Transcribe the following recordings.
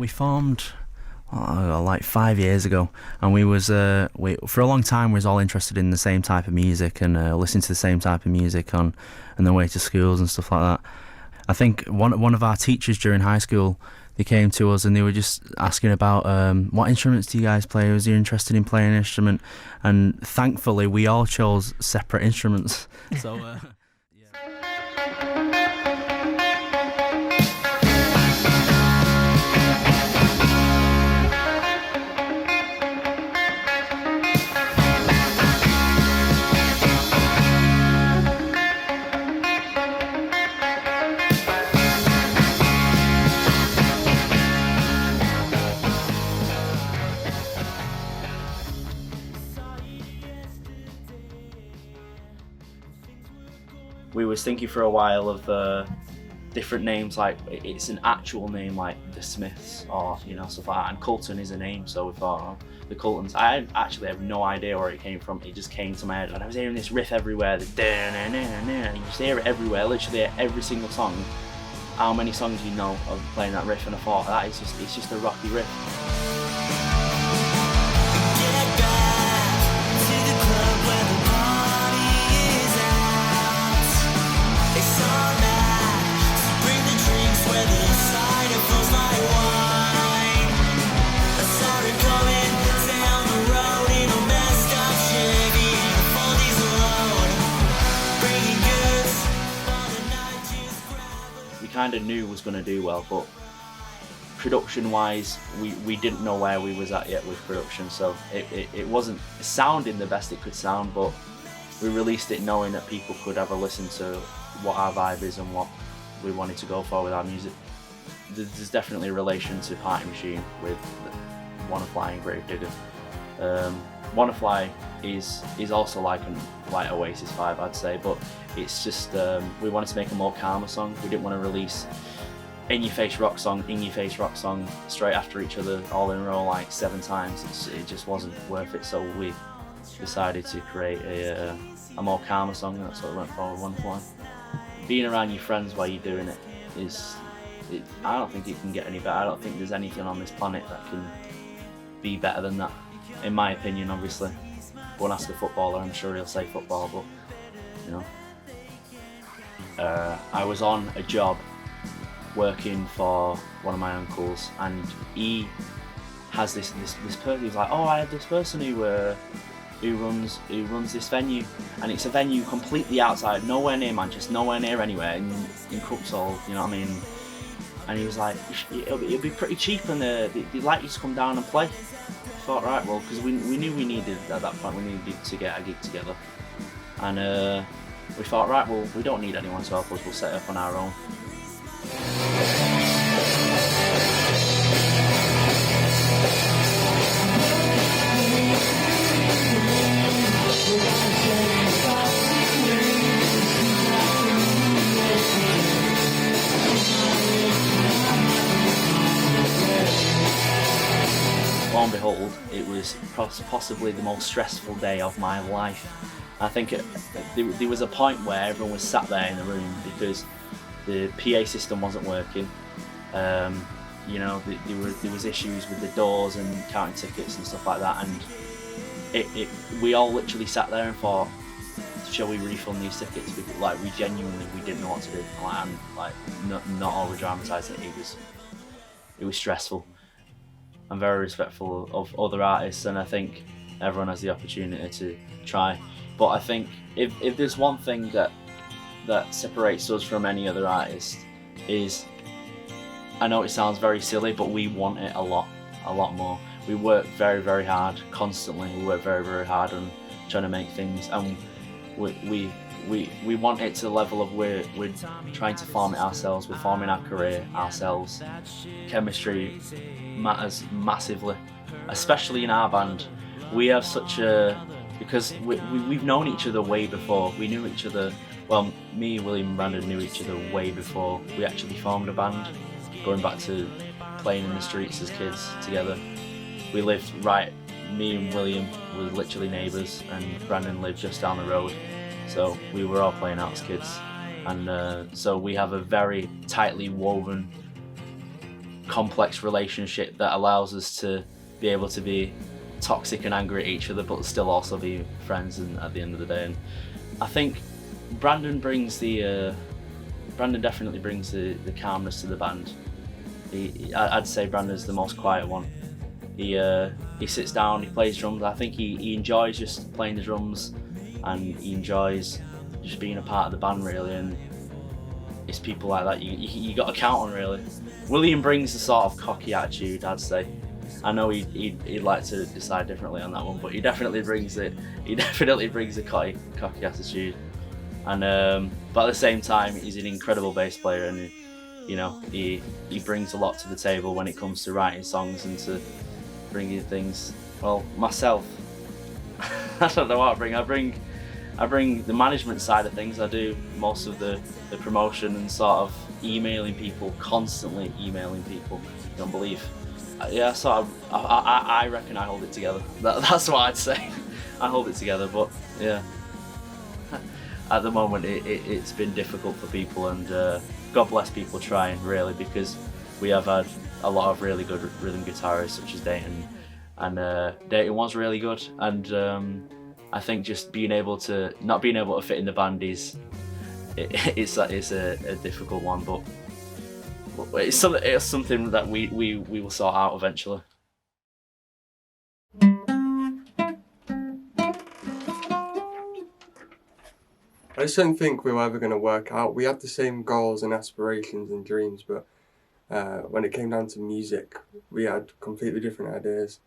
we formed like 5 years ago, and we for a long time we was all interested in the same type of music and listening to the same type of music on the way to schools and stuff like that. I think one of our teachers during high school, they came to us and they were just asking about what instruments do you guys play? Was you interested in playing an instrument? And thankfully we all chose separate instruments. So we was thinking for a while of different names, like it's an actual name like the Smiths or stuff like that, and Colten is a name, so we thought the Coltens. I actually have no idea where it came from. It just came to my head and I was hearing this riff everywhere, and you just hear it everywhere, literally every single song. How many songs do you know of playing that riff? And I thought it's just a rocky riff. Kind of knew was going to do well, but production wise we didn't know where we was at yet with production, so it wasn't sounding the best it could sound, but we released it knowing that people could have a listen to what our vibe is and what we wanted to go for with our music. There's definitely a relation to Party Machine with Wanna Fly and Gravedigger. Wanna Fly is also like Oasis vibe, I'd say, but it's just we wanted to make a more calmer song. We didn't want to release in your face rock song straight after each other all in a row like 7 times. It just wasn't worth it, so we decided to create a more calmer song, and that's what we went for with Wanna Fly. Being around your friends while you're doing it I don't think it can get any better. I don't think there's anything on this planet that can be better than that, in my opinion. Obviously, go and ask a footballer, I'm sure he'll say football, but I was on a job working for one of my uncles, and he has this person who's like, I have this person who runs this venue, and it's a venue completely outside, nowhere near Manchester, nowhere near anywhere, in Cuxhall, you know what I mean? And he was like, it'll be pretty cheap, and they'd like you to come down and play. I thought, right, well, because we knew we needed, at that point, we needed to get a gig together. And we thought, right, well, we don't need anyone to help us, we'll set it up on our own. Lo and behold, it was possibly the most stressful day of my life. I think there was a point where everyone was sat there in the room because the PA system wasn't working. There was issues with the doors and counting tickets and stuff like that, and we all literally sat there and thought, shall we refund these tickets? Because we genuinely didn't know what to do. Not over dramatising it. It was stressful. I'm very respectful of other artists, and I think everyone has the opportunity to try. But I think if there's one thing that separates us from any other artist is, I know it sounds very silly, but we want it a lot more. We work very, very hard constantly. We work very, very hard on trying to make things, and we want it to the level of we're trying to farm it ourselves. We're farming our career ourselves. Chemistry matters massively, especially in our band. We have because we've known each other way before. We knew each other, well, me, William and Brandon knew each other way before we actually formed a band, going back to playing in the streets as kids together. We lived me and William were literally neighbours, and Brandon lived just down the road, so we were all playing out as kids, and so we have a very tightly woven complex relationship that allows us to be able to be toxic and angry at each other, but still also be friends. And at the end of the day, and I think Brandon definitely brings the calmness to the band. I'd say Brandon's the most quiet one. He sits down, he plays drums. I think he enjoys just playing the drums, and he enjoys just being a part of the band, really. And it's people like that you got to count on, really. William brings the sort of cocky attitude, I'd say. I know he'd like to decide differently on that one, but he definitely brings it. He definitely brings a cocky attitude, and but at the same time, he's an incredible bass player, and he brings a lot to the table when it comes to writing songs and to bringing things. Well, myself, I don't know what I bring the management side of things. I do most of the promotion and sort of emailing people, constantly emailing people. You don't believe. Yeah, so I reckon I hold it together. That's what I'd say. I hold it together, but yeah. At the moment, it's been difficult for people, and God bless people trying, really, because we have had a lot of really good rhythm guitarists, such as Dayton, and Dayton was really good, and I think just not being able to fit in the band it's a difficult one, but it's something that we will sort out eventually. I just don't think we were ever going to work out. We had the same goals and aspirations and dreams, but when it came down to music, we had completely different ideas.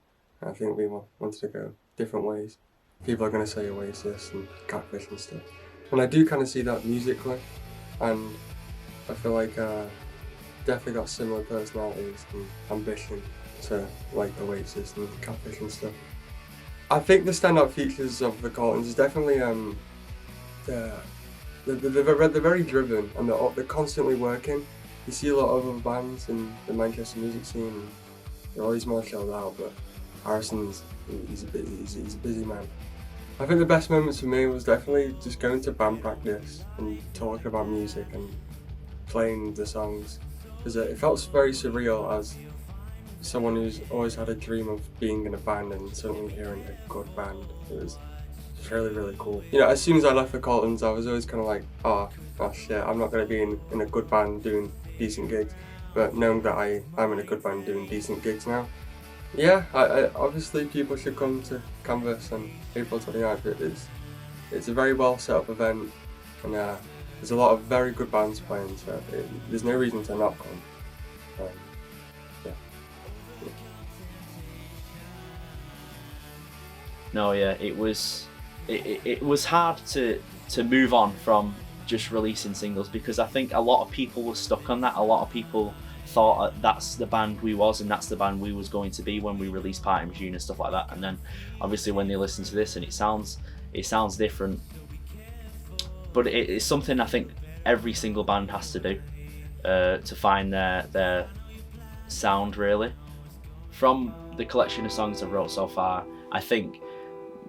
I think we wanted to go different ways. People are going to say Oasis and Catfish and stuff. And I do kind of see that musically, and I feel like definitely got similar personalities and ambition to like Oasis and Catfish and stuff. I think the standout features of the Coltens is definitely they're very driven, and they're constantly working. You see a lot of other bands in the Manchester music scene, and they're always more chilled out, but Harrison's he's a busy man. I think the best moments for me was definitely just going to band practice and talking about music and playing the songs, because it felt very surreal as someone who's always had a dream of being in a band and suddenly hearing a good band. It was really, really cool. As soon as I left the Coltens, I was always kind of like, oh shit, I'm not going to be in a good band doing decent gigs. But knowing that I'm in a good band doing decent gigs now, yeah, I obviously people should come to Canvas on April 29th. It's a very well set up event, and there's a lot of very good bands playing, so there's no reason to not come. Yeah. No, yeah, it was hard to move on from just releasing singles, because I think a lot of people were stuck on that. A lot of people thought that's the band we was, and that's the band we was going to be when we released Party Machine and stuff like that. And then obviously when they listen to this and it sounds different, but it's something I think every single band has to do to find their sound, really. From the collection of songs I've wrote so far, I think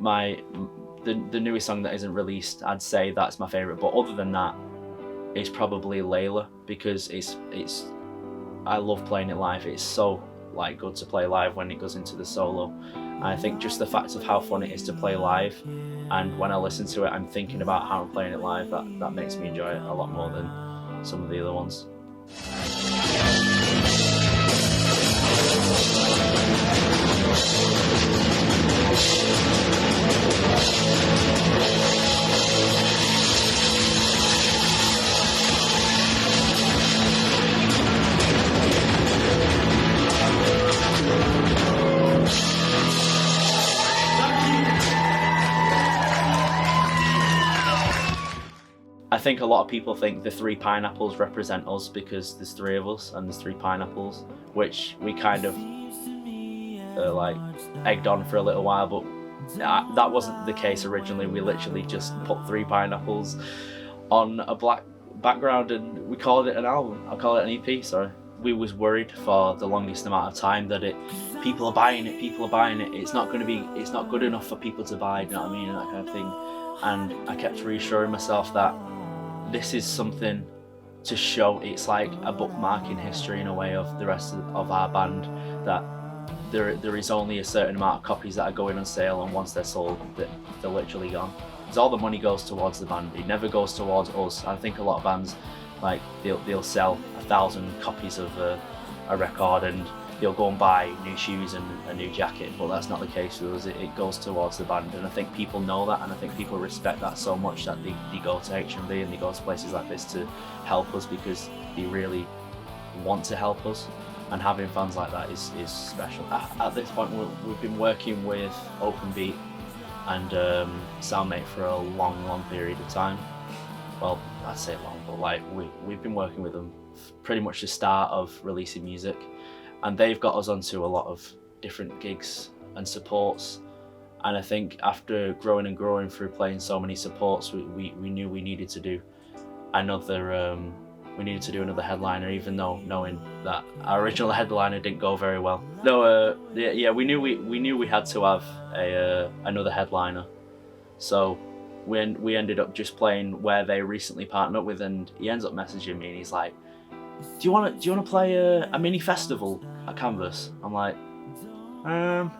the newest song that isn't released, I'd say that's my favourite. But other than that, it's probably Layla, because I love playing it live. It's so good to play live when it goes into the solo. And I think just the fact of how fun it is to play live, and when I listen to it, I'm thinking about how I'm playing it live. That makes me enjoy it a lot more than some of the other ones. I think a lot of people think the 3 pineapples represent us, because there's 3 of us and there's 3 pineapples, which we kind of egged on for a little while, but that wasn't the case originally. We literally just put 3 pineapples on a black background and we called it an album. I call it an EP, sorry. We was worried for the longest amount of time that people are buying it, it's not good enough for people to buy, you know what I mean, and that kind of thing. And I kept reassuring myself that this is something to show. It's like a bookmark in history in a way of the rest of our band, that there is only a certain amount of copies that are going on sale, and once they're sold, they're literally gone. Because all the money goes towards the band. It never goes towards us. I think a lot of bands, like, they'll sell 1,000 copies of a record, and they'll go and buy new shoes and a new jacket, but that's not the case with us. It goes towards the band, and I think people know that, and I think people respect that so much that they go to HMV and they go to places like this to help us, because they really want to help us, and having fans like that is special. At this point, we've been working with Open Beat and Soundmate for a long period of time. Well, I'd say long, but like we've been working with them pretty much the start of releasing music, and they've got us onto a lot of different gigs and supports. And I think after growing through playing so many supports, we knew we needed to do another headliner, even though knowing that our original headliner didn't go very well. No, we knew we had to have another headliner, so when we ended up just playing where they recently partnered up with, and he ends up messaging me and he's like, do you want to play a mini festival at Canvas? I'm like,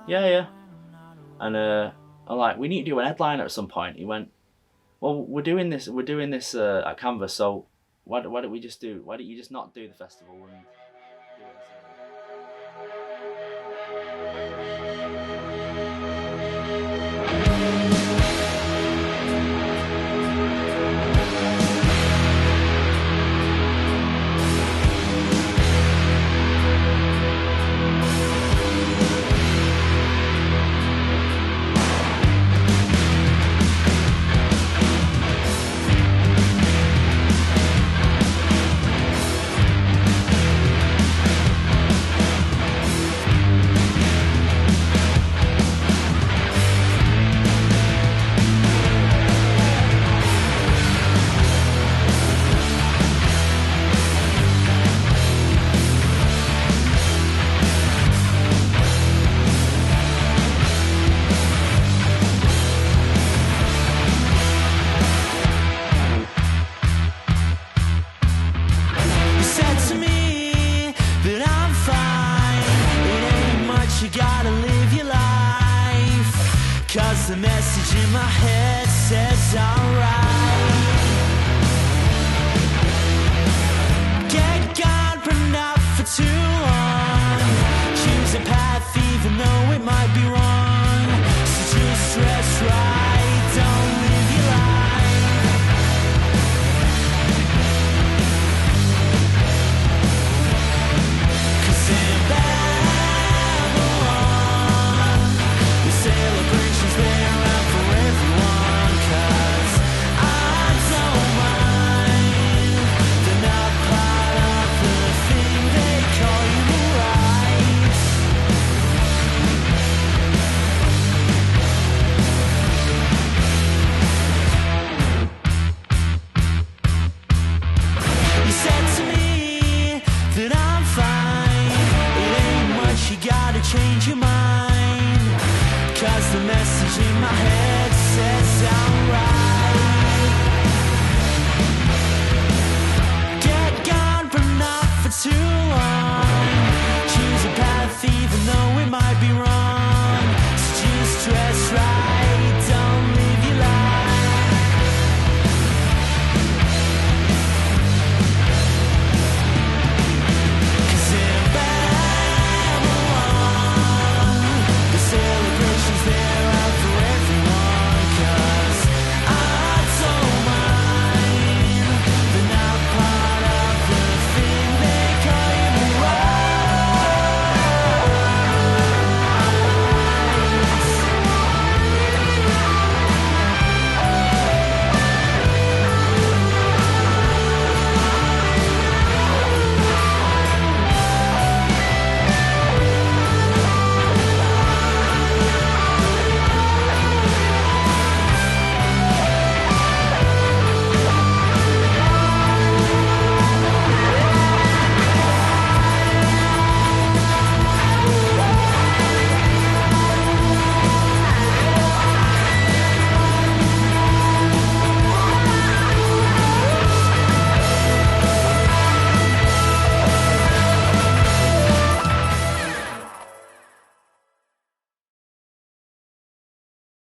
yeah. And I'm like, we need to do an headliner at some point. He went, well, we're doing this at Canvas, so why don't you just not do the festival and do it The message in my head says alright. Get gone, but not for too long. Choose a path even though it might be wrong. So just dress right, don't live your life. Cause in Babylon, the celebrations been around for everyone. Cause I don't mind, they're not part of the thing they call you right. You said to me that I'm fine. It ain't much, you gotta change your mind. Cause the message in my head says I'm right. Get gone, but not for too long.